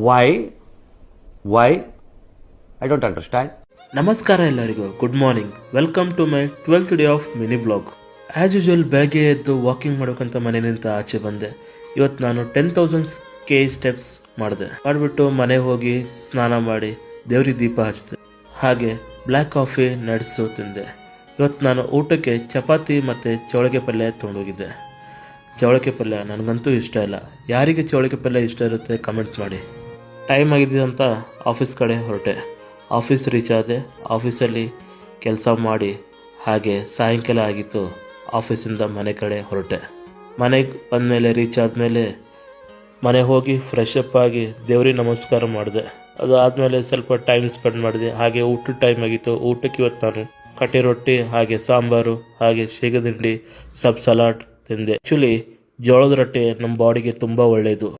Why? Why? I don't understand. ನಮಸ್ಕಾರ ಎಲ್ಲರಿಗೂ, good morning. Welcome to my 12th day of mini blog. As usual ಬೆಳಗ್ಗೆ ಎದ್ದು walking ಮಾಡೋಕ್ಕಂತ ಮನೆಯಿಂದ ಆಚೆ ಬಂದೆ. ಇವತ್ತು ನಾನು 10,000 ಸ್ಟೆಪ್ಸ್ ಮಾಡಿಬಿಟ್ಟು ಮನೆಗೆ ಹೋಗಿ ಸ್ನಾನ ಮಾಡಿ ದೇವ್ರಿಗೆ ದೀಪ ಹಚ್ಚಿದೆ. ಹಾಗೆ ಬ್ಲ್ಯಾಕ್ ಕಾಫಿ ನಡೆಸು ತಿಂದೆ. ಇವತ್ತು ನಾನು ಊಟಕ್ಕೆ ಚಪಾತಿ ಮತ್ತು ಚೌಳಿಗೆ ಪಲ್ಯ ತೊಗೊಂಡೋಗಿದ್ದೆ. ಚೌಳಿಗೆ ಪಲ್ಯ ನನಗಂತೂ ಇಷ್ಟ ಇಲ್ಲ. ಯಾರಿಗೆ ಚೌಳಿಗೆ ಪಲ್ಯ ಇಷ್ಟ ಇರುತ್ತೆ ಕಮೆಂಟ್ ಮಾಡಿ. ಟೈಮ್ ಆಗಿದೆ ಅಂತ ಆಫೀಸ್ ಕಡೆ ಹೊರಟೆ. ಆಫೀಸ್ ರೀಚ್ ಆದೆ. ಆಫೀಸಲ್ಲಿ ಕೆಲಸ ಮಾಡಿ ಹಾಗೆ ಸಾಯಂಕಾಲ ಆಗಿತ್ತು. ಆಫೀಸಿಂದ ಮನೆ ಕಡೆ ಹೊರಟೆ. ಮನೆಗೆ ಬಂದಮೇಲೆ ರೀಚ್ ಆದಮೇಲೆ ಮನೆ ಹೋಗಿ ಫ್ರೆಶ್ ಅಪ್ ಆಗಿ ದೇವ್ರಿಗೆ ನಮಸ್ಕಾರ ಮಾಡಿದೆ. ಅದು ಆದಮೇಲೆ ಸ್ವಲ್ಪ ಟೈಮ್ ಸ್ಪೆಂಡ್ ಮಾಡಿದೆ. ಹಾಗೆ ಊಟದ ಟೈಮ್ ಆಗಿತ್ತು. ಊಟಕ್ಕೆ ಇವತ್ತು ನಾನು ಕಟ್ಟಿ ರೊಟ್ಟಿ ಹಾಗೆ ಸಾಂಬಾರು ಹಾಗೆ ಶೇಂಗಾ ದಿಂಡಿ ಸಲಾಡ್ ತಿಂದೆ. ಆ್ಯಕ್ಚುಲಿ ಜೋಳದ ರೊಟ್ಟಿ ನಮ್ಮ ಬಾಡಿಗೆ ತುಂಬ ಒಳ್ಳೆಯದು.